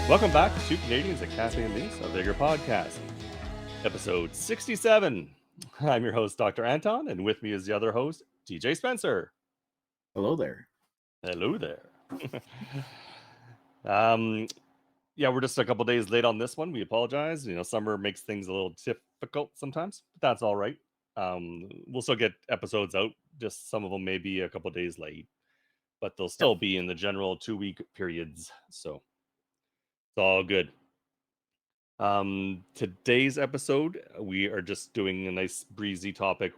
Welcome back to Canadians at Kafe Lise, a Vigor podcast, episode 67. I'm your host, Dr. Anton, and with me is the other host, TJ Spencer. Hello there. Hello there. um, yeah, we're just a couple days late on this one. We apologize. Summer makes things a little difficult sometimes, but that's all right. We'll still get episodes out. Just some of them may be a couple days late, but they'll still be in the general 2-week periods. So it's all good. Today's episode, we are just doing a nice breezy topic.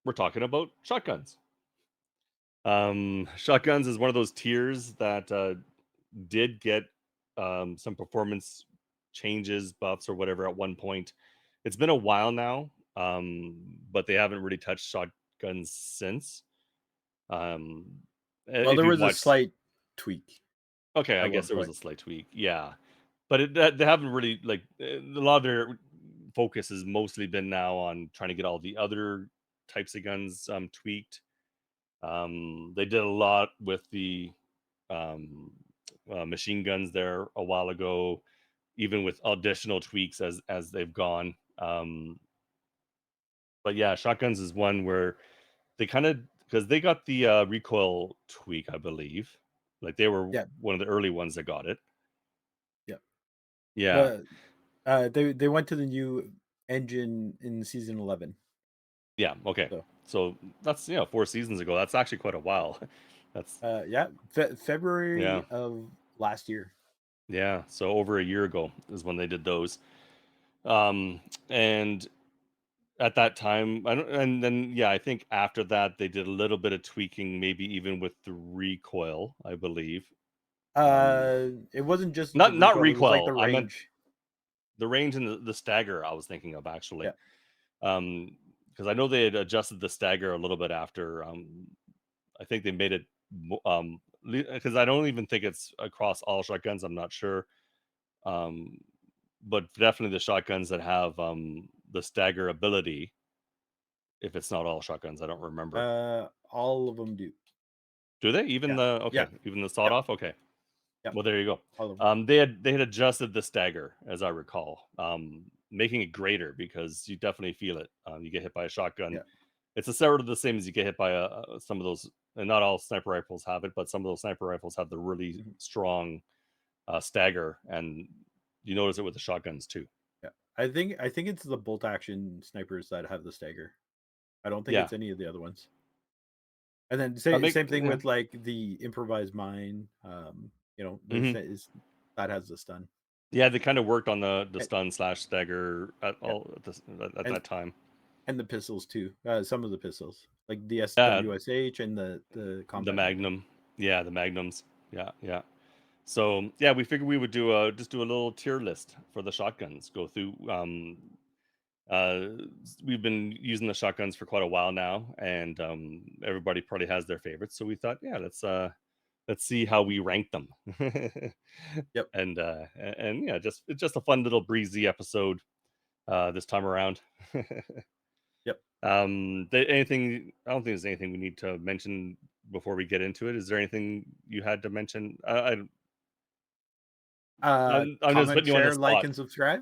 We're talking about shotguns. Shotguns is one of those tiers that did get some performance changes, buffs, or whatever at one point. It's been a while now, but they haven't really touched shotguns since. Well, If there you've was a watched, slight tweak okay, I at guess one there was point. a slight tweak, yeah, but they haven't really a lot of their focus has mostly been now on trying to get all the other types of guns tweaked. They did a lot with the um, machine guns there a while ago, even with additional tweaks as they've gone. But yeah, shotguns is one where they kind of, because they got the recoil tweak, I believe. Like they were Yeah, one of the early ones that got it. yeah. Yeah, The they went to the new engine in season 11. yeah, okay. So So that's 4 seasons ago. That's actually quite a while. That's yeah, yeah, February of last year. yeah. So over a year ago is when they did those. And at that time, I don't, and then yeah, I think after that they did a little bit of tweaking, maybe even with the recoil, I believe. It wasn't just the Not recoil; it was like recoil. the I meant range. the range and the stagger. I was thinking of actually, Yeah, because I know they had adjusted the stagger a little bit after. I think they made it because I don't even think it's across all shotguns. I'm not sure, um, but definitely the shotguns that have the stagger ability. If it's not all shotguns, I don't remember. all of them do. Do they? Even Yeah, the yeah, okay, even the sawed yeah, off? Okay. yeah. Well, there you go. All of them. They had adjusted the stagger, as I recall, making it greater because you definitely feel it. You get hit by a shotgun. Yeah. It's a sort of the same as you get hit by some of those, and not all sniper rifles have it, but some of those sniper rifles have the really Mhm. strong stagger, and you notice it with the shotguns too. Yeah. I think it's the bolt action snipers that have the stagger. I don't think Yeah, it's any of the other ones. And then I make same thing yeah. with like the improvised mine. Hmm. That has the stun. Yeah, they kind of worked on the And, stun slash stagger at yeah, all at and that time. and the pistols too. Some of the pistols, like the Yeah, SWSH and the the combat magnum. Magnum. Yeah, the Magnums. Yeah, yeah. So yeah, we figured we would do just do a little tier list for the shotguns. Go through. Uh, we've been using the shotguns for quite a while now, and everybody probably has their favorites. So we thought, yeah, let's see how we rank them. Yep. And yeah, it's just a fun little breezy episode this time around. Yep. Anything? I don't think there's anything we need to mention before we get into it. Is there anything you had to mention? I'm just Comment, putting you on the share, like, spot. and subscribe.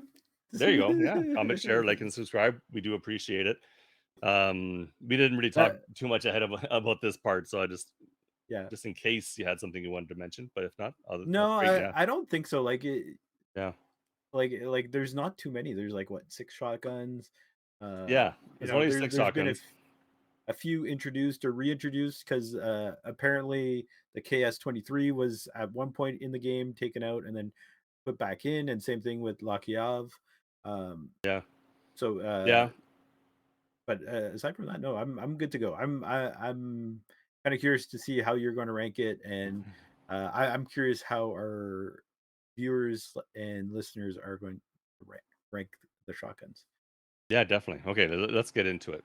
There you go. Yeah, comment, share, like, and subscribe. We do appreciate it. We didn't really talk uh, too much ahead of about this part, so I yeah. just in case you had something you wanted to mention, but if not, No, that's great. Yeah, I don't think so. yeah, Like there's not too many. There's like what, 6 shotguns. yeah. There's only six There's been shotguns. a few introduced or reintroduced because apparently the KS-23 was at one point in the game taken out and then put back in, and same thing with La Chiave. Um, Yeah, so, yeah. but aside from that, no, I'm good to go. I'm kind of curious to see how you're going to rank it, and I'm curious how our viewers and listeners are going to rank the shotguns. Yeah, definitely. Okay, let's get into it.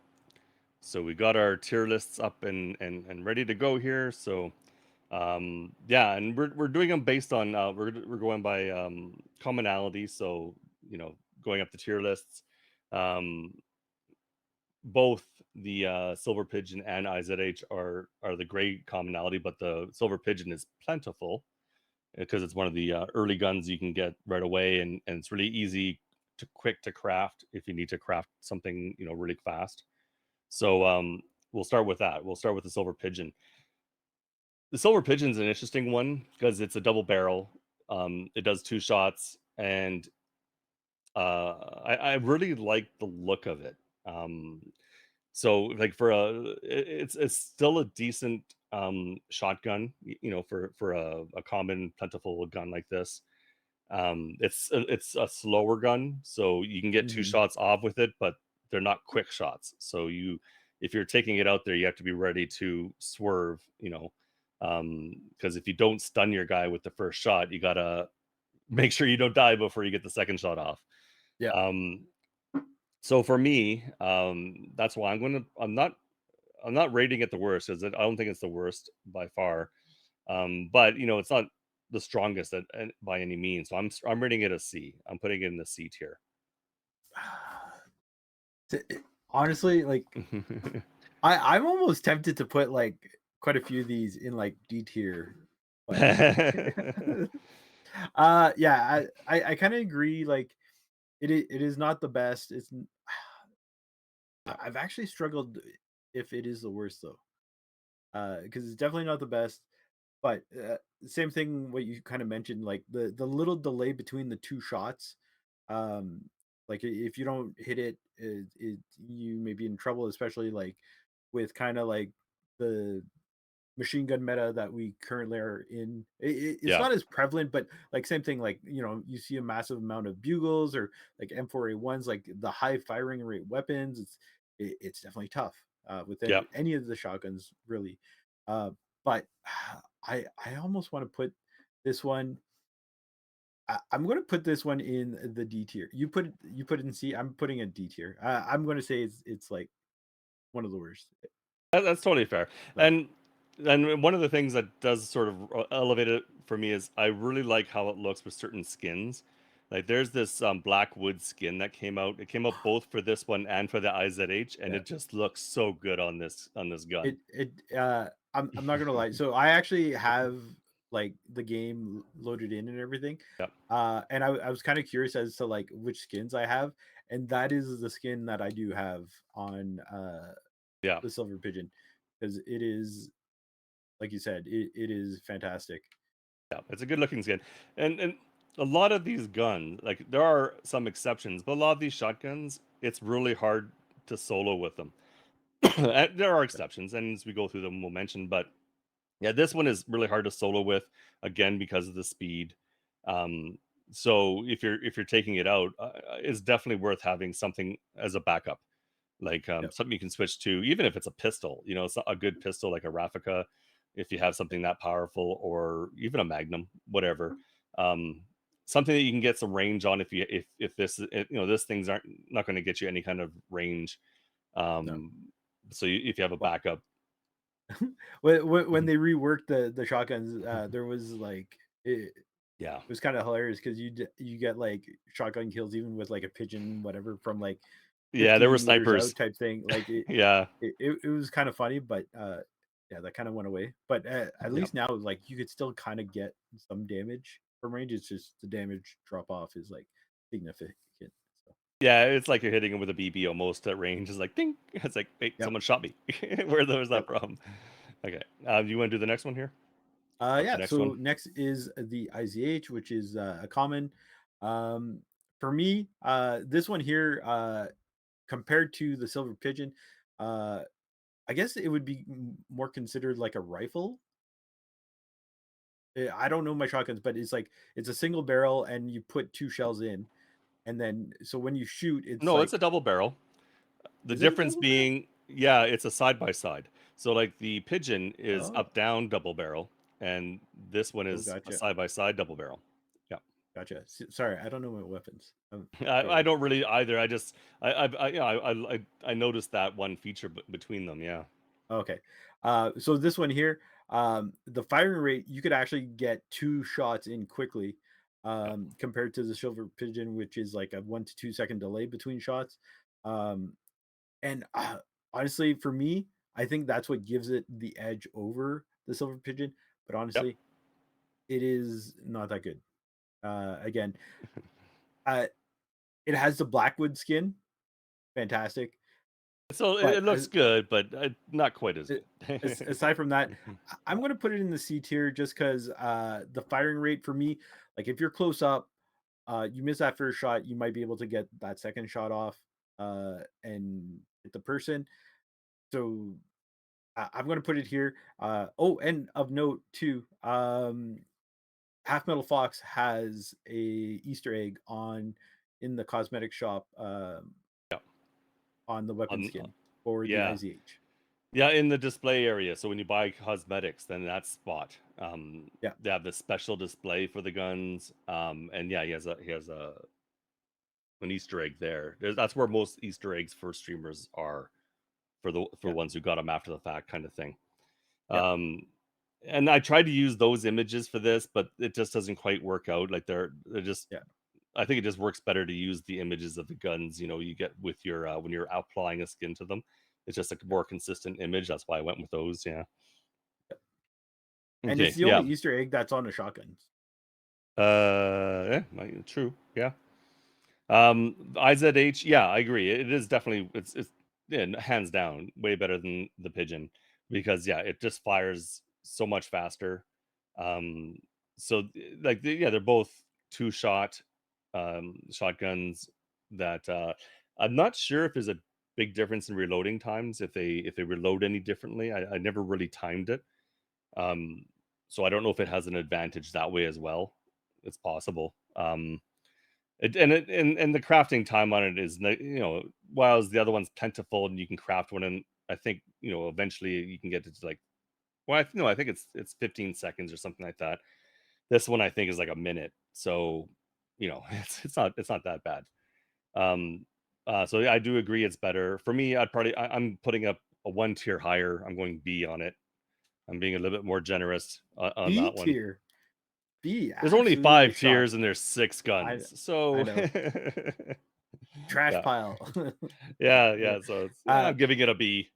So we got our tier lists up and ready to go here. So yeah, and we're doing them based on we're going by commonality. So going up the tier lists. Um, both the silver pigeon and IZH are the great commonality, but the silver pigeon is plentiful because it's one of the early guns you can get right away, and it's really easy to quick to craft if you need to craft something really fast. So we'll start with that. We'll start with the silver pigeon. The silver pigeon's an interesting one because it's a double barrel. It does two shots, and I really like the look of it. So like for it's still a decent shotgun, for a common plentiful gun like this. It's a slower gun, so you can get two Hmm. shots off with it, but they're not quick shots. So if you're taking it out there, you have to be ready to swerve. Because if you don't stun your guy with the first shot, you gotta make sure you don't die before you get the second shot off. Yeah. Um, so for me, that's why I'm not rating it the worst, because I don't think it's the worst by far. But it's not the strongest by any means. So I'm rating it a C. I'm putting it in the C tier. Honestly, like I'm almost tempted to put like quite a few of these in like D tier, but yeah, I kind of agree. Like it is not the best. Yeah, I've actually struggled if it is the worst though, because it's definitely not the best. But same thing, what you kind of mentioned, like the little delay between the two shots. Um, like if you don't hit it, you may be in trouble, especially like with kind of like the machine gun meta that we currently are in. It's yeah, not as prevalent, but like same thing, like you see a massive amount of bugles or like M4A1s, like the high firing rate weapons. It's definitely tough with yeah. any of the shotguns really. uh but I almost want to put this one. I'm going to put this one in the D tier. You put it in C. I'm putting it D tier. I'm going to say it's like one of the worst. That's totally fair. But And one of the things that does sort of elevate it for me is I really like how it looks with certain skins. Like there's this black wood skin that came out. It came out both for this one and for the IZH, and yeah, it just looks so good on this gun. I'm not gonna lie. So I actually have like the game loaded in and everything. Yep. And I was kind of curious as to like which skins I have, and that is the skin that I do have on Yeah. the Silver Pigeon, because it is, like you said, it is fantastic. Yeah, it's a good looking skin. And a lot of these guns, like there are some exceptions, but a lot of these shotguns, it's really hard to solo with them. And there are exceptions, and as we go through them, we'll mention. But yeah, this one is really hard to solo with, again because of the speed. Um, so if you're taking it out, it's definitely worth having something as a backup, like Yep. something you can switch to, even if it's a pistol. It's not a good pistol like a Raffica, if you have something that powerful, or even a Magnum, whatever. Um, Something that you can get some range on, if this thing's aren't not going to get you any kind of range. No. Um, so if you have a Well, backup. when Mhm. they reworked the shotguns, there was like Yeah, it was kind of hilarious because you get like shotgun kills even with like a pigeon, whatever, from like yeah, there were 15 meters snipers. out type thing. Like Yeah, it was kind of funny, but yeah, that kind of went away. But at yeah. least now, like you could still kind of get some damage from range. It's just the damage drop off is like significant. So Yeah, it's like you're hitting him with a BB almost at range. It's like ding. It's like, wait, yep, someone shot me. Where was that yep. from? Okay. Do you want to do the next one here? Or the Yeah. next So one? next is the IZH, which is a common. Um, for me, this one here, compared to the Silver Pigeon, uh, I guess it would be more considered like a rifle. I don't know my shotguns, but it's like it's a single barrel, and you put two shells in, and then so when you shoot, it's No, it's a like, double barrel. The is it a difference double barrel? being, yeah, it's a side by side. So like the pigeon is Oh, up down double barrel, and this one oh, is a gotcha, side by side double barrel. Yeah. gotcha. Sorry, I don't know my weapons. I Sorry. don't really either. I just I noticed that one feature between them. Yeah. Okay. So this one here, the firing rate, you could actually get two shots in quickly, Yeah. compared to the Silver Pigeon, which is like a 1 to 2 second delay between shots. Um, and honestly, for me, I think that's what gives it the edge over the Silver Pigeon. But Yep. honestly, it is not that good. Again, uh, it has the Blackwood skin, fantastic, So but it looks good, but not quite as a good. aside from that, I'm gonna put it in the C tier just 'cause, the firing rate for me, like, if you're close up, you miss that first shot, you might be able to get that second shot off, and hit the person. So, I'm gonna put it here. Oh, and of note too, Half Metal Fox has a Easter egg on in the cosmetic shop, Yeah. on the weapon On, skin for the yeah. IZH. Yeah, in the display area. So when you buy cosmetics, then that spot, Yeah, they have the special display for the guns. And yeah, he has a an Easter egg there. That's where most Easter eggs for streamers are for yeah, ones who got them after the fact, kind of thing. yeah, Um, and I tried to use those images for this, but it just doesn't quite work out. Like they're just. yeah, I think it just works better to use the images of the guns. You get with your when you're applying a skin to them. It's just a yeah, more consistent image. That's why I went with those. Yeah. yeah. And it's Okay. the only Yeah. Easter egg that's on the shotguns. Yeah. True. Yeah. IZH, yeah, I agree. It is definitely it's yeah, hands down way better than the Pigeon because yeah, it just fires so much faster. Um, so like yeah, they're both two shot shotguns that I'm not sure if there's a big difference in reloading times if they reload any differently. I never really timed it. Um, so I don't know if it has an advantage that way as well. It's possible. And the crafting time on it is while the other one's plentiful and you can craft one, and I think eventually you can get it to like well I think it's 15 seconds or something like that. This one I think is like a minute, so it's not that bad. um so yeah, I do agree it's better for me. I'm putting up a one tier higher. I'm going B on it. I'm being a little bit more generous on B that one. tier. B, There's only absolutely 5 tiers shocked. and there's six I guns, I so know. Trash yeah. pile. Yeah, Yeah. yeah, so Uh, I'm giving it a B.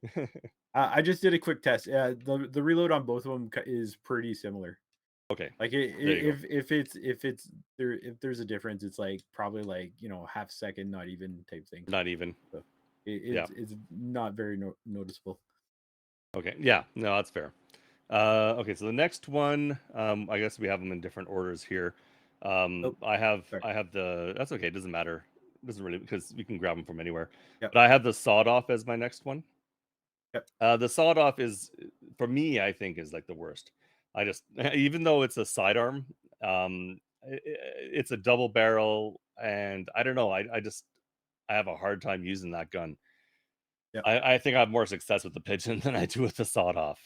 I just did a quick test. Yeah, the reload on both of them is pretty similar. Okay, Like there you go. if it's there if there's a difference, it's like probably like half second, not even type thing. Not even. So Yeah. it's not very noticeable. Okay. Yeah. No, that's fair. Okay, so the next one, I guess we have them in different orders here. Oh, sorry. I have the. That's okay. It doesn't matter. It doesn't really because we can grab them from anywhere. Yep. But I have the sawed off as my next one. Yep. The sawed off is for me, I think, is like the worst. I just even though it's a sidearm, it's a double barrel, and I don't know. I have a hard time using that gun. Yep. I think I have more success with the pigeon than I do with the sawed off.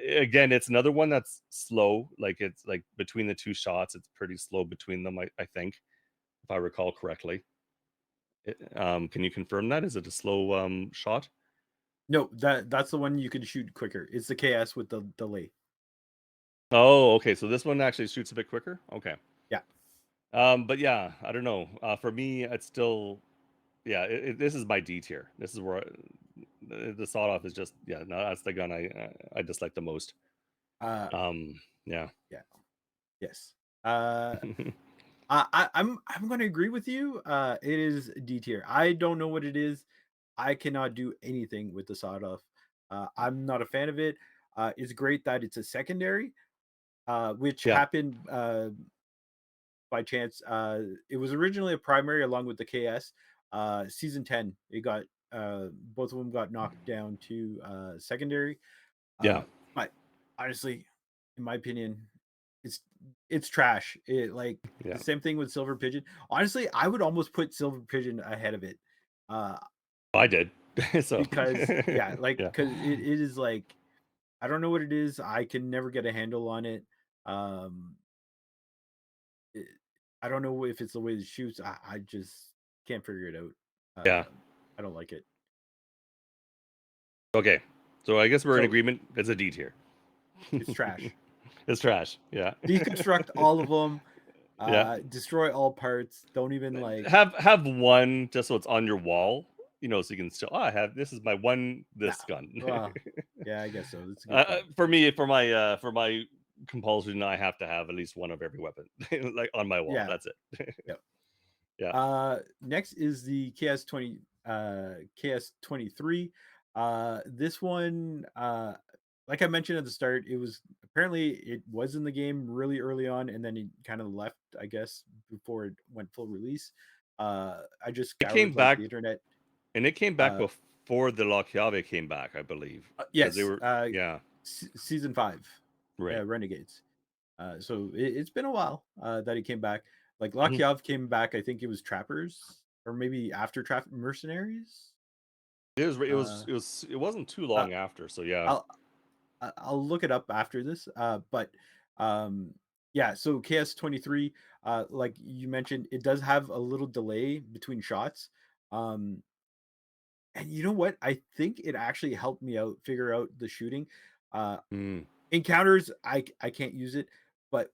Again, it's another one that's slow. Like it's like between the two shots, it's pretty slow between them. I think, if I recall correctly. Can you confirm that? Is it a slow shot? No, that's the one you can shoot quicker. It's the KS with the delay. Oh, okay. So this one actually shoots a bit quicker. Okay. Yeah. But yeah, I don't know. For me, it's still yeah. This is my D tier. This is where the sawed off is just yeah. No, that's the gun I dislike the most. Uh Yeah. yeah. Yes. Uh I'm gonna agree with you. It is D tier. I don't know what it is. I cannot do anything with the sawed off. I'm not a fan of it. It's great that it's a secondary, which Yeah. happened by chance. It was originally a primary along with the KS. Season 10, it got both of them got knocked down to secondary. Yeah. Uh, but honestly, in my opinion, it's it's trash. It like the Yeah. same thing with Silver Pigeon. Honestly, I would almost put Silver Pigeon ahead of it. Uh, I did. So because yeah, like yeah. because it is like I don't know what it is. I can never get a handle on it. Um, it, I don't know if it's the way it shoots. I just can't figure it out. Yeah. I don't like it. Okay. So I guess we're in So agreement. It's a D tier. it's trash. It's trash. Yeah. Deconstruct all of them. Yeah. Destroy all parts. Don't even like Have one just so it's on your wall, so you can still I have this is my one nah. this gun. Yeah, I guess so. That's a good point. For my compulsion, I have to have at least one of every weapon, like on my wall. Yeah. That's it. Yep. Yeah, Next is the KS23. This one, like I mentioned at the start, it was in the game really early on, and then it kind of left, I guess, before it went full release. I just it came scoured like back, the internet. and it came back Uh, before the La Chiave came back, I believe, because they yes, were. Yeah, season 5, right. Renegades. So it's been a while that he came back. Like Mhm. Lakiov came back, I think it was Trappers or maybe after Trap Mercenaries. Uh, It wasn't too uh, long after. So yeah. I'll I'll look it up after this. But um, yeah. So KS23, like you mentioned, it does have a little delay between shots. Um, and you know what? I think it actually helped me out figure out the shooting. Uh, Mm, Encounters, I can't use it, but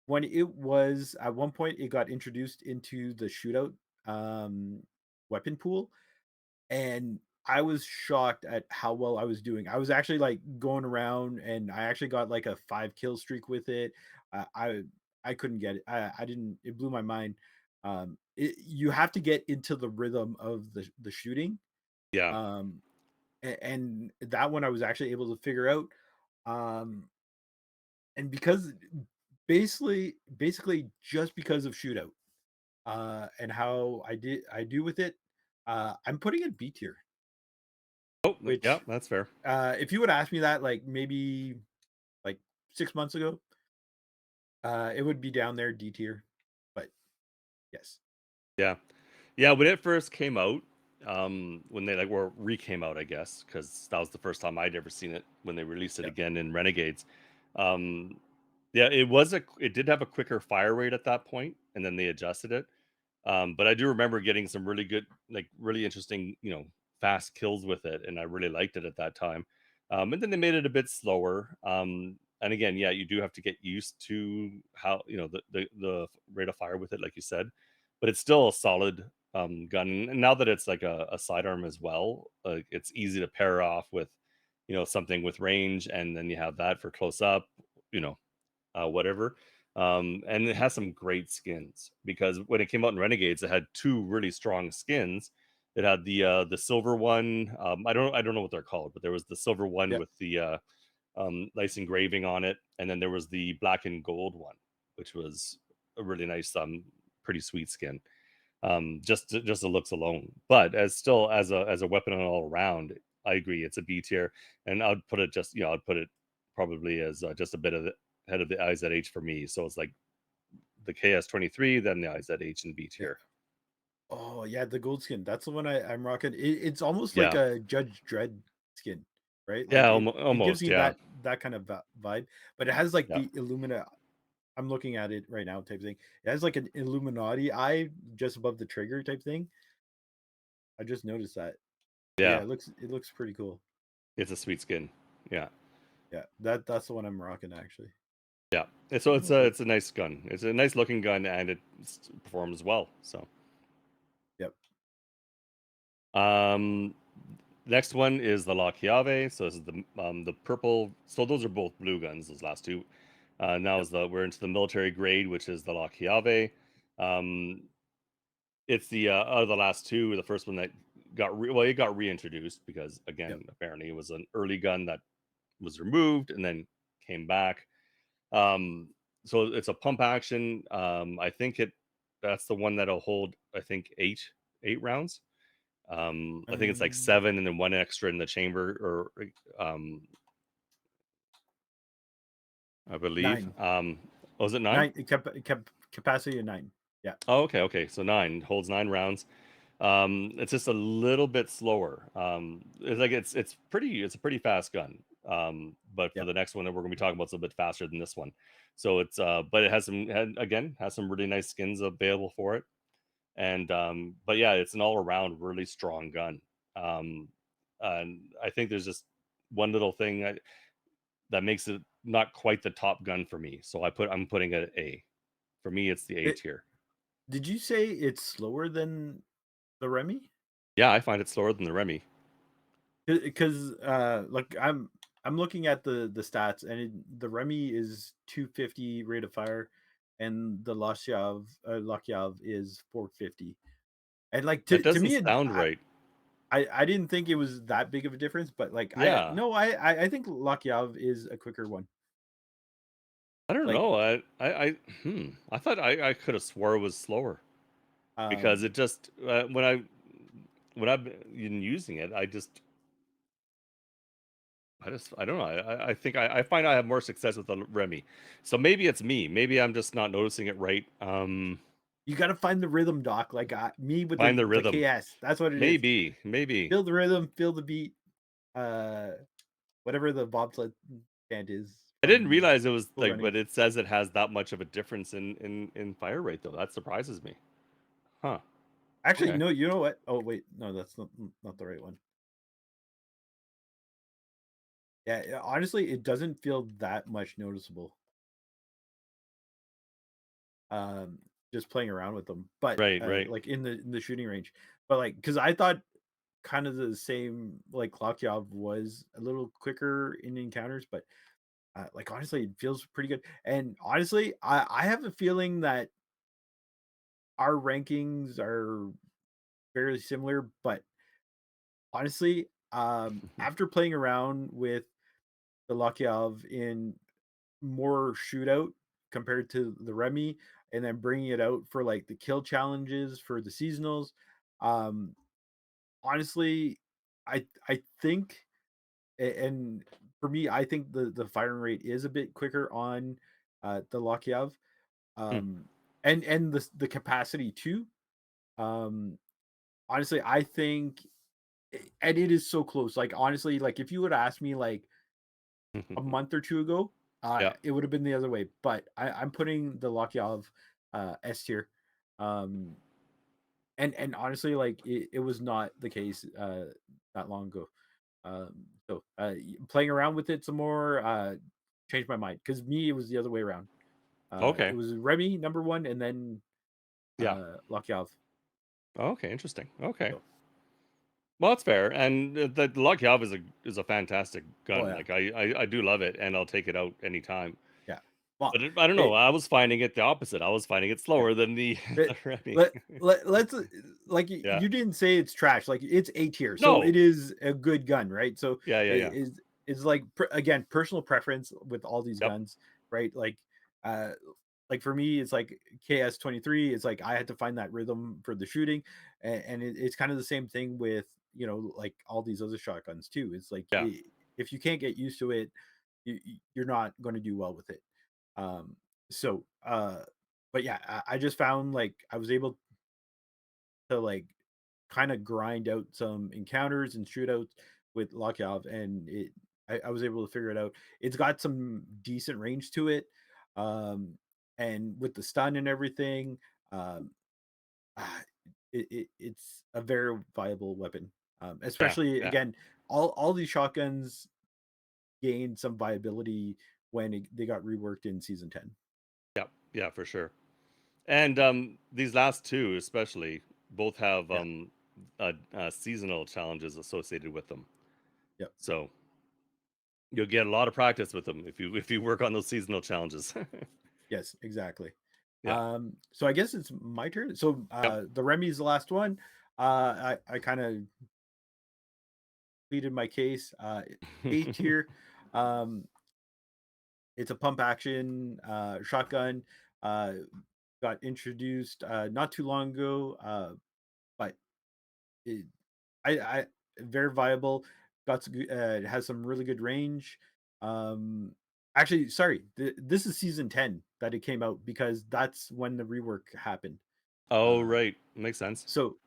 when it was at one point it got introduced into the shootout um weapon pool, and I was shocked at how well I was doing. I was actually like going around, and I actually got like a 5 kill streak with it. I couldn't get it. I didn't. It blew my mind. You have to get into the rhythm of the shooting. yeah. Um, and that one I was actually able to figure out. Um, and because basically just because of shootout and how I do with it, I'm putting it B tier. Oh, yeah, Which that's fair. if you would ask me that like maybe like 6 months ago, it would be down there D tier. But yes, Yeah. Yeah, when it first came out, when they like were re-came out, I guess, because that was the first time I'd ever seen it when they released it yeah, again in Renegades. Um, yeah, it did have a quicker fire rate at that point, and then they adjusted it. But I do remember getting some really good, like really interesting, fast kills with it, and I really liked it at that time. And then they made it a bit slower. And again, yeah, you do have to get used to how the rate of fire with it, like you said. But it's still a solid gun. And now that it's like a sidearm as well, like it's easy to pair off with, something with range, and then you have that for close up. You know, whatever. And it has some great skins because when it came out in Renegades, it had two really strong skins. It had the silver one. I don't know what they're called, but there was the silver one yeah. with the nice engraving on it, and then there was the black and gold one, which was a really nice, pretty sweet skin. Just the looks alone, but as a weapon all around, I agree it's a B tier, and I'd put it I'd put it probably as just a bit of the head of the IZH for me. So it's like the KS23, then the IZH and B Yeah. tier. Oh yeah, the gold skin. That's the one I'm rocking. It's almost like Yeah, a Judge Dredd skin, right? yeah, Like it gives almost, me yeah, that kind of vibe, but it has like yeah, the Illumina. I'm looking at it right now, type thing. It has like an Illuminati eye just above the trigger, type thing. I just noticed that. Yeah, yeah. it looks pretty cool. It's a sweet skin. Yeah, Yeah, that's the one I'm rocking actually. yeah. And so it's Oh, a good. it's a nice gun. It's a nice looking gun, and it performs well. So Yep. um next one is the La Chiave. So this is the purple. So those are both blue guns. Those last two. Now Yep. is the we're into the military grade, which is the La Chiave. Um, it's the out of the last two, the first one that it got reintroduced because Yep. again, apparently it was an early gun that was removed and then came back. Um, so it's a pump action. I think that's the one that'll hold. I think eight rounds. I think it's like Um, seven and then one extra in the chamber, or I believe. 9. Was it nine? 9 capacity of 9. Yeah. Oh, okay, okay. So nine holds 9 rounds. It's just a little bit slower. It's a pretty fast gun. But for Yep. the next one that we're gonna be talking about, it's a bit faster than this one. So but it has some really nice skins available for it. And but yeah, it's an all around really strong gun. Um, and I think there's just one little thing that makes it not quite the top gun for me. So I'm putting it at A. For me, it's the A It, tier. did you say it's slower than the Remy? Yeah, I find it slower than the Remy. Because like I'm looking at the stats, and the Remy is 250 rate of fire, and the Lakyav is 450. And like That to doesn't me, sound right. I didn't think it was that big of a difference, but like I Yeah. no, I think Lakyav is a quicker one. I don't Like know. I thought I could have swore it was slower because um it just when I've been using it, I don't know. I think I find I have more success with the Remy. So maybe it's me. Maybe I'm just not noticing it right. you got to find the rhythm, doc. Like me with Find the the rhythm. KS. That's what it is. Maybe. Feel the rhythm, feel the beat. Uh whatever the bobsled chant is I didn't from realize it was Cool like, but Runnings. it says it has that much of a difference in fire rate though. That surprises me. Huh. Actually, Okay. no, you know what? Oh wait, no, that's not the right one. Yeah, honestly, it doesn't feel that much noticeable. Um, just playing around with them, but Right. like in the shooting range, but like because I thought kind of the same like Klokyov was a little quicker in encounters, but like honestly, it feels pretty good. And honestly, I have a feeling that our rankings are fairly similar, but honestly, after playing around with the Lokyov in more shootout compared to the Remy, and then bringing it out for like the kill challenges for the seasonals. Um, honestly, I think, and for me, I think the firing rate is a bit quicker on the Lokyov, Hmm. um, and the capacity too. Um, honestly, I think, and it is so close. Like honestly, like if you would ask me like a month or two ago, Yeah. it would have been the other way. But I'm putting the Lokyov S tier. Um, and honestly, like it was not the case that long ago. Playing around with it some more changed my mind because me it was the other way around. It Okay. was Remy number one, and then Yeah. Lokyov. Okay. Interesting. Okay. So Well, that's fair. And the Log Yav is a fantastic oh gun. yeah, Like I do love it, and I'll take it out anytime. yeah. Well, But I don't know. it I was finding it the opposite. I was finding it yeah. slower than the Let the Remy. let's like Yeah. you didn't say it's trash. Like it's A tier, so No. it is a good gun, right? So Yeah. it is like again personal preference with all these Yep. guns, right? Uh like for me, it's like KS-23. It's like I had to find that rhythm for the shooting, and it's kind of the same thing with like all these other shotguns too. It's like Yeah. if you can't get used to it, you're not going to do well with it. Um, so, but yeah, I just found like I was able to like kind of grind out some encounters and shootouts with Lokyov, and I was able to figure it out. It's got some decent range to it, um, and with the stun and everything, um, ah, it's a very viable weapon. Yeah. Especially Yeah. again, all these shotguns gained some viability when they got reworked in season 10. Yeah. Yeah. For sure. And these last two, especially, both have Yeah. seasonal challenges associated with them. Yep. So you'll get a lot of practice with them if you work on those seasonal challenges. Yes, exactly. Yeah. So I guess it's my turn. So Yep. the Remy's the last one. I kind of pleaded my case. A tier. Um, it's a pump action shotgun. Uh, got introduced not too long ago. But it, I very viable. It has some really good range. Um, actually, sorry, this is season 10 that it came out because that's when the rework happened. Oh, Uh, right. Makes sense. so,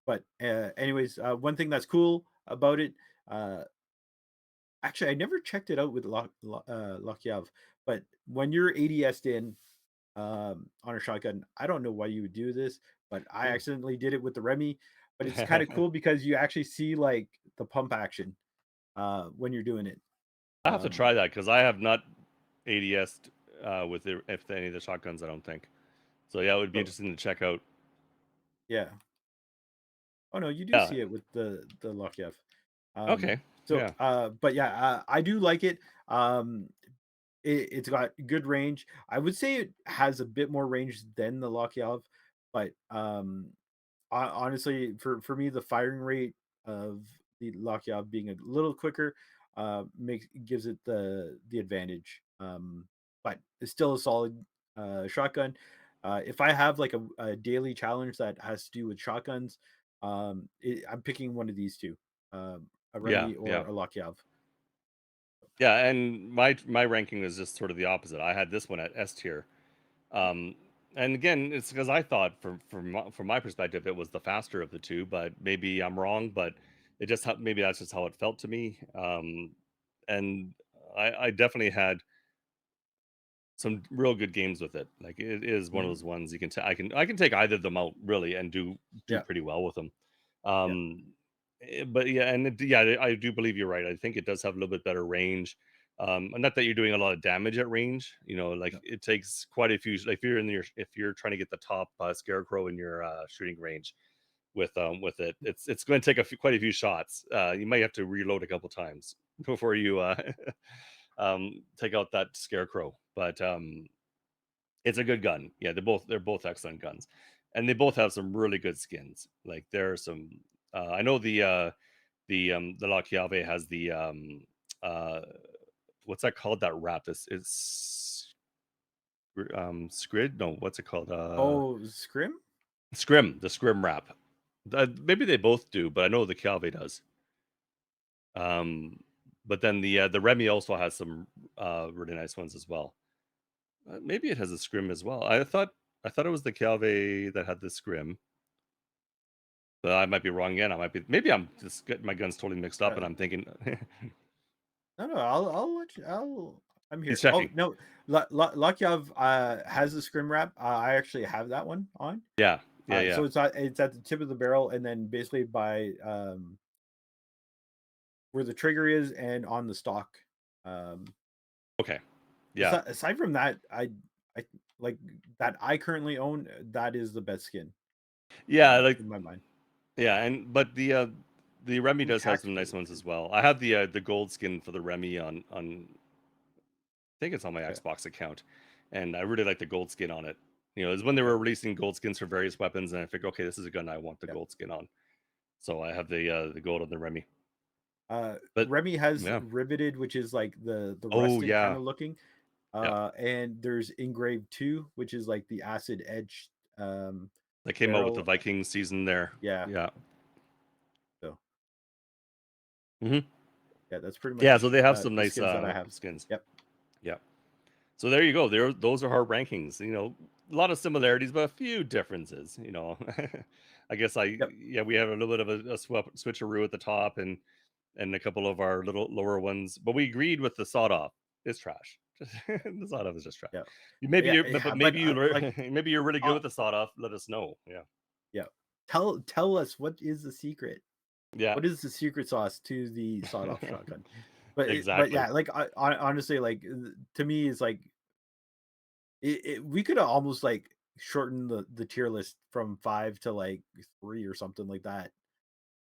but anyways, one thing that's cool about it, uh, actually, I never checked it out with Lokyav, but when you're ADS'd in on a shotgun, I don't know why you would do this, but I Hmm. accidentally did it with the Remy. But it's kind of cool because you actually see like the pump action when you're doing it. I have to Um, try that because I have not ADS'd with if any of the shotguns. I don't think so. Yeah, it would be so interesting to check out. yeah. Oh no, you do Yeah, see it with the Lokyev. Um, Okay. so, Yeah. but yeah, I do like it. Um, it's got good range. I would say it has a bit more range than the Lockheed, but honestly, for me, the firing rate of the Lockheed being a little quicker makes gives it the advantage. But it's still a solid shotgun. If I have like a daily challenge that has to do with shotguns, I'm picking one of these two, a Yeah. Remy Yeah. or a Lockheed. Yeah. And my ranking is just sort of the opposite. I had this one at S tier. Um, and again, it's because I thought from my perspective it was the faster of the two, but maybe I'm wrong. But it just maybe that's just how it felt to me. And I definitely had some real good games with it. Like it is one of Mhm. those ones you can I can take either of them out really and do Yeah, pretty well with them. yeah, Um, but yeah, and yeah, I do believe you're right. I think it does have a little bit better range. And not that you're doing a lot of damage at range. Like yeah, it takes quite a few. Like if you're trying to get the top scarecrow in your shooting range with it, it's going to take quite a few shots. You might have to reload a couple times before you take out that scarecrow. But it's a good gun. Yeah, they're both excellent guns, and they both have some really good skins. Like there are some. I know the La Chiave has the uh what's that called? That wrap. This is scrid. No, what's it called? Oh, Scrim? Scrim. The scrim wrap. Maybe they both do, but I know the Chiave does. Um, but then the Remy also has some really nice ones as well. Maybe it has a scrim as well. I thought it was the Calve that had the scrim, but I might be wrong again. I might be maybe I'm just getting my guns totally mixed up, and Uh, I'm thinking no, I'll let you. I'm he's here. Oh checking. no, Lakyov has the scrim wrap. I actually have that one on. Yeah, yeah, yeah. So it's at the tip of the barrel, and then basically by where the trigger is, and on the stock. Um, Okay, yeah, aside from that, I like that I currently own. That is the best skin yeah. Like in my mind. yeah, and but the Remy Ooh, does have some nice tactical ones too. as well. I have the gold skin for the Remy on I think it's on my Yeah, Xbox account, and I really like the gold skin on it. It's when they yeah, were releasing gold skins for various weapons, and I figured, okay, this is a gun I want the yeah. gold skin on. So I have the gold on the Remy. But Remy has yeah. riveted, which is like the Oh rusted kind yeah. of looking. Yeah. And there's engraved 2, which is like the acid edge That came out with the barrel. Viking season there. Yeah. Yeah. So Mhm. yeah, that's pretty Yeah, so much they have some the nice, skins that I have. skins. Yep. Yeah. So there you go. Those are our rankings, a lot of similarities, but a few differences. I guess Yep. we have a little bit of a switcheroo at the top and a couple of our little lower ones, but we agreed with the sawed off. It's trash. The sawed off is just trash. Yeah. Yeah. But Yeah. But maybe you like, maybe you're really good uh, with the sawed off. Let us know. Yeah. yeah. Tell us what is the secret. Yeah. What is the secret sauce to the sawed off shotgun? But Exactly. yeah, like honestly, like to me, is like we could have almost like shortened the tier list from 5 to like 3 or something like that.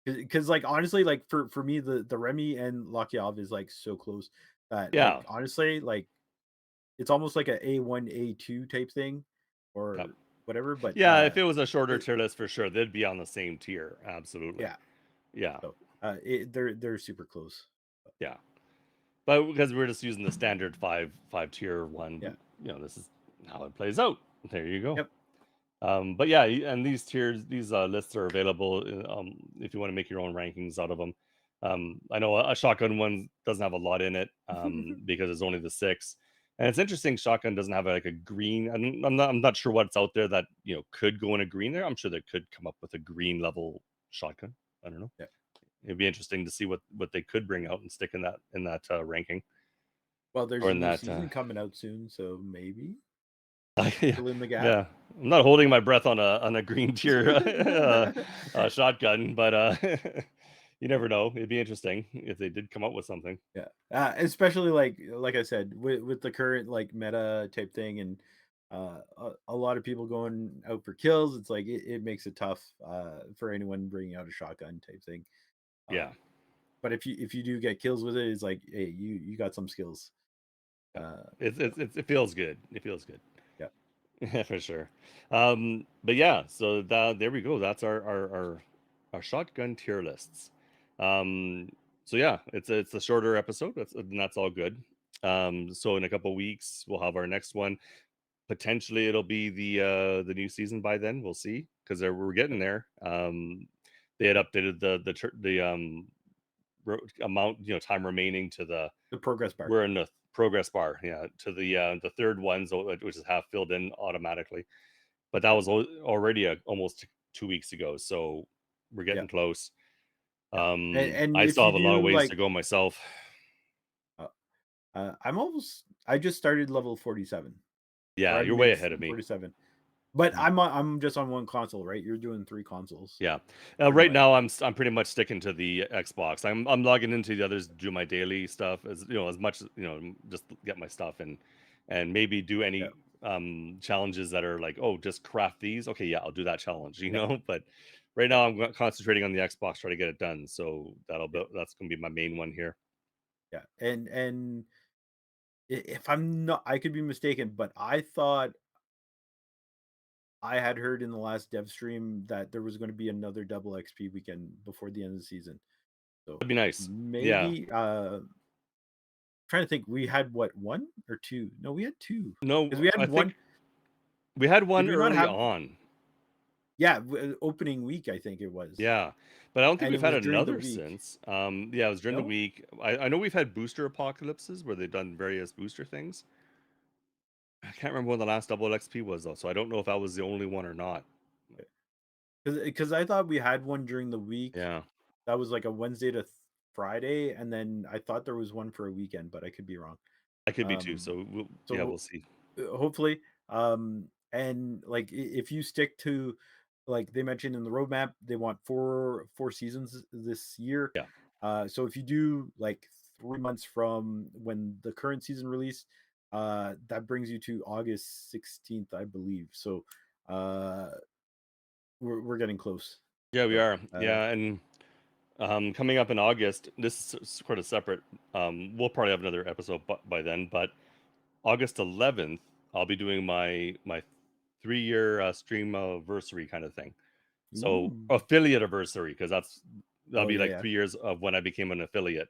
Because like honestly, like for me, the Remy and Lakiov is like so close that like Yeah. honestly, like it's almost like a A1 A2 type thing Yep. or whatever. But Yeah, if it was a shorter it, tier list for sure, they'd be on the same tier. Absolutely. yeah. Yeah. So they're super close. Yeah. But because we're just using the standard five tier Yeah. one, this is how it plays out. There you go. Yep. But yeah, and these lists are available if you want to make your own rankings out of them. I know a shotgun one doesn't have a lot in it because it's only the six, and it's interesting. Shotgun doesn't have like a green. I'm not sure what's out there that could go in a green there. I'm sure they could come up with a green level shotgun. I don't know. Yeah. It'd be interesting to see what they could bring out and stick in that ranking Well, there's or a in new that. season coming out soon, so maybe Yeah, fill in the gap. yeah. I'm not holding my breath on a green tier shotgun, but you never know. It'd be interesting if they did come up with something. Yeah, especially like I said, with the current like meta type thing, and a lot of people going out for kills. It's like it makes it tough for anyone bringing out a shotgun type thing. Yeah, Um, but if you do get kills with it, it's like, hey, you got some skills. Yeah. Uh, so It feels good. It feels good. yeah, Yeah, for sure. But yeah, so there we go. That's our shotgun tier lists. Um, so yeah, it's a shorter episode. That's all good. So in a couple weeks we'll have our next one. Potentially it'll be the new season by then. We'll see because we're getting yep. there. They had updated the amount, time remaining to the The progress bar. we're in the progress bar, yeah, to the third one, so which is half filled in automatically. But that Yep, was already almost 2 weeks ago, so we're getting yep, close. yep. And I if still you have a lot of do ways like, to go myself. uh, I just started level 47, or Yeah, I've you're way made ahead of me. 47. But Mhm. I'm just on one console, right? You're doing 3 consoles, Yeah. pretty Right much. now, I'm pretty much sticking to the Xbox. I'm logging into the others, do my daily stuff as much just get my stuff and maybe do Yeah, any challenges that are like, oh, just craft these. Okay, yeah, I'll do that challenge. yeah, But right yeah, now I'm concentrating on the Xbox, try to get it done. So yeah, that's gonna be my main one here. yeah. And if I'm not, I could be mistaken, but I thought I had heard in the last dev stream that there was gonna be another double XP weekend before the end of the season. So That'd be nice. Yeah. maybe, trying to think, we had what, 1 or 2? No, we had 2 because No, we I had 1. think we had Did one we not early have, on. yeah, opening week, I think it was, Yeah, but I don't think and we've it had was during the another week. since. Yeah, it was during the No? week. I know we've had booster apocalypses where they've done various booster things. I can't remember when the last double XP was though, so I don't know if that was the only one or not. Because I thought we had one during the week. Yeah, That was like a Wednesday to Friday, and then I thought there was one for a weekend, but I could be wrong. I could be too. Um, So yeah, so we'll see. hopefully, and like if you stick to, like they mentioned in the roadmap, they want four seasons this year. Yeah, So if you do like 3 months from when the current season released, that brings you to August 16th, I believe. So uh, we're getting close. yeah, we So are. Yeah, and coming up in August, this is sort of separate. We'll probably have another episode by then, but August 11th, I'll be doing my 3 year stream anniversary kind of thing. So ooh. affiliate anniversary, because that'll Oh be yeah, like yeah. 3 years of when I became an affiliate.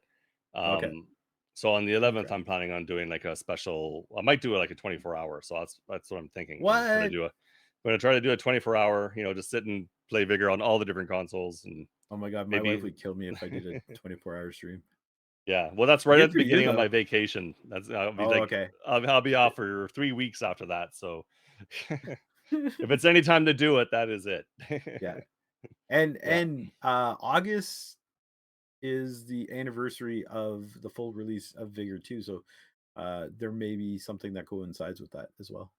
Okay. Um, so on the 11th, Okay. I'm planning on doing like a special. I might do it like a 24 hour. So that's what I'm thinking. I'm What? gonna try to do a 24 hour. Just sit and play Vigor on all the different consoles and Oh my god, my wife maybe. would kill me if I did a 24-hour stream. Yeah, well, that's right Good at the for you beginning of my though. vacation. That's I'll be Oh, like, okay. I'll be off for 3 weeks after that. So if it's any time to do it, that is it. Yeah. And Yeah. August is the anniversary of the full release of Vigor 2, so there may be something that coincides with that as well.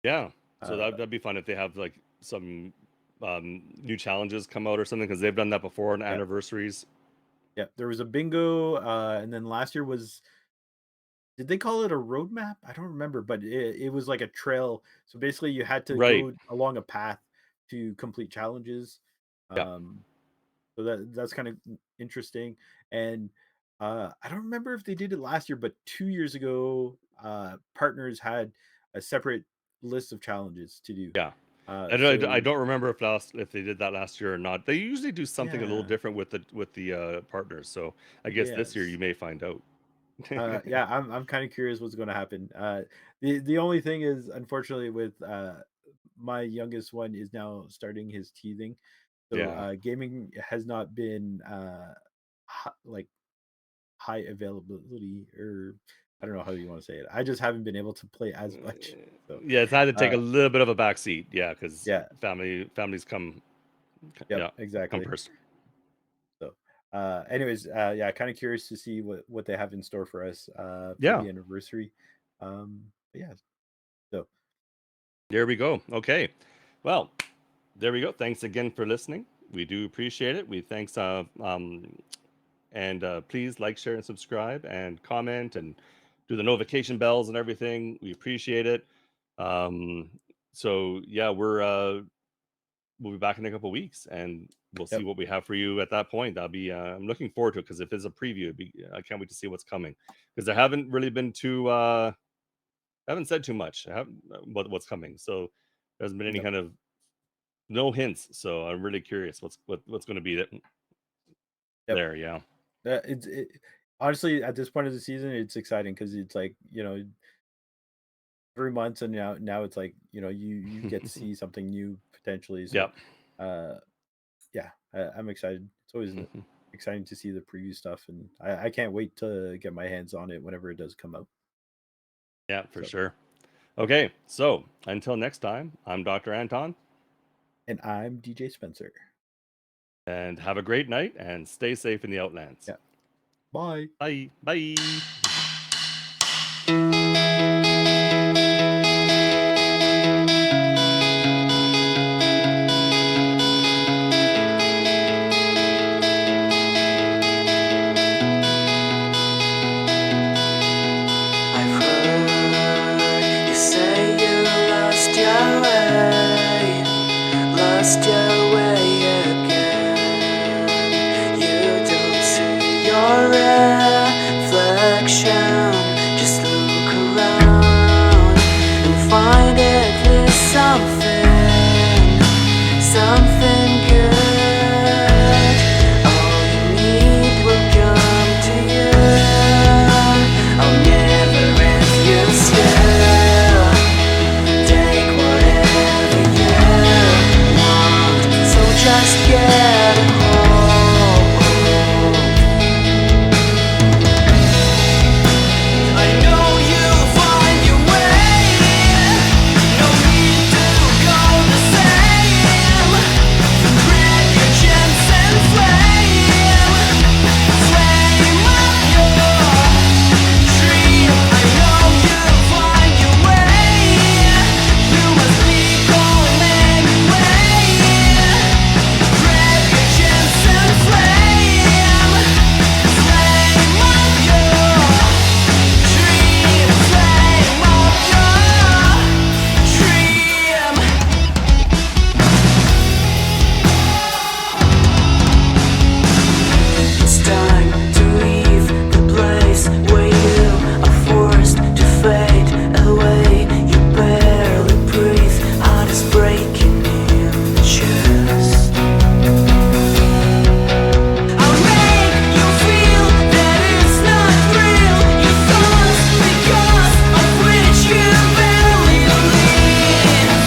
Yeah. So Uh that'd be fun if they have like some new challenges come out or something because they've done that before on yeah. anniversaries. Yeah, there was a bingo, and then last year was, did they call it a roadmap? I don't remember, but it was like a trail. So basically you had to Right. go along a path to complete challenges. Yeah. Um So that's kind of interesting. And I don't remember if they did it last year, but 2 years ago, partners had a separate list of challenges to do. Yeah. I So don't remember if they did that last year or not. They usually do something a little yeah, different with the partners. So I guess this year you yes, may find out. yeah. I'm kind of curious what's going to happen. The only thing is, unfortunately, with my youngest one is now starting his teething, so Yeah. gaming has not been like high availability, or I don't know how you want to say it. I just haven't been able to play as much. So, Yeah, it's had to take uh, a little bit of a backseat. Yeah, because yeah, families come. yep, Yeah, come exactly. first. So, anyways, yeah, kind of curious to see what they have in store for us for Yeah, the anniversary. But yeah, so there we go. Okay, well, there we go. Thanks again for listening. We do appreciate it. We thanks and please like, share, and subscribe, and comment, and do the notification bells and everything. We appreciate it. Um, so yeah, we'll be back in a couple weeks, and we'll see Yep. what we have for you at that point. That'll be I'm looking forward to it, because if it's a preview, I can't wait to see what's coming, because I haven't really been too I haven't said too much. I haven't about what's coming, so there hasn't been any Yep. kind of no hints. So I'm really curious what's going to be Yep. there. Yeah. Honestly, at this point of the season, it's exciting because it's like 3 months, and now it's like you get to see something new potentially. So, Yep. uh, yeah, I'm excited. It's always exciting to see the preview stuff, and I can't wait to get my hands on it whenever it does come out. Yeah, for So, sure. Okay, so until next time, I'm Dr. Anton, and I'm DJ Spencer. and have a great night and stay safe in the outlands. Yeah. Bye. Bye. Bye. I've heard you say you lost your way, lost your way again. You don't see your reflection. Just look around and find at least something good. All you need will come to you. I'll never refuse you. Take whatever you want, so just get a hold. I know you'll find your way. No need to go the same. Grab your chance and flame up your dream. I know you'll find your way. You must be calm anyway. Grab your chance and flame up your dream. Flame up your dream. It's time to leave the place where you are forced to fade away. You barely breathe, heart is breaking in the chest. I'll make you feel that it's not real. Your thoughts because of which you barely live.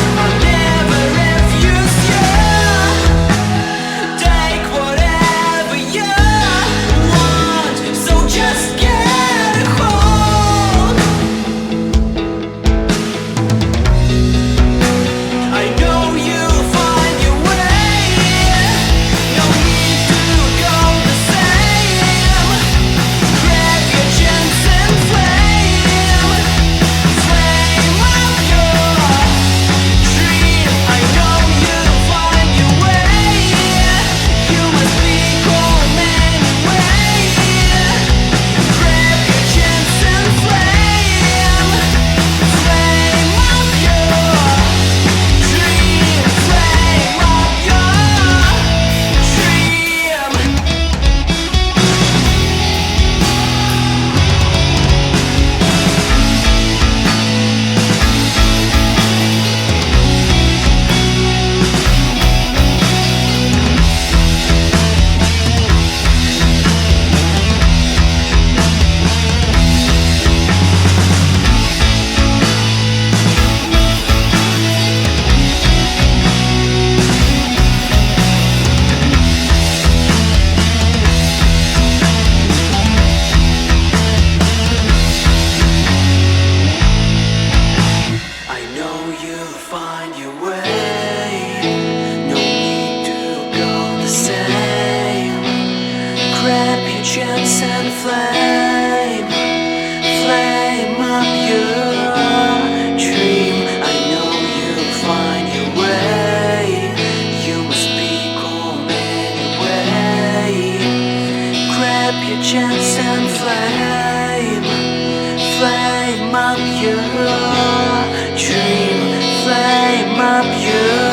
I'll never refuse you. Take whatever you want, so just get a hold. I know you'll find your way. No need to go the same. Grab your chance and flame up your dream. I know you'll find your way. You must be calm anyway. Grab your chance and flame up your dream. Flame up your dream. I know you'll find your way. No need to go the same. Grab your chance and flame up your dream. I know you'll find your way. You must be calm anyway. Grab your chance and flame up your dream, flame up you.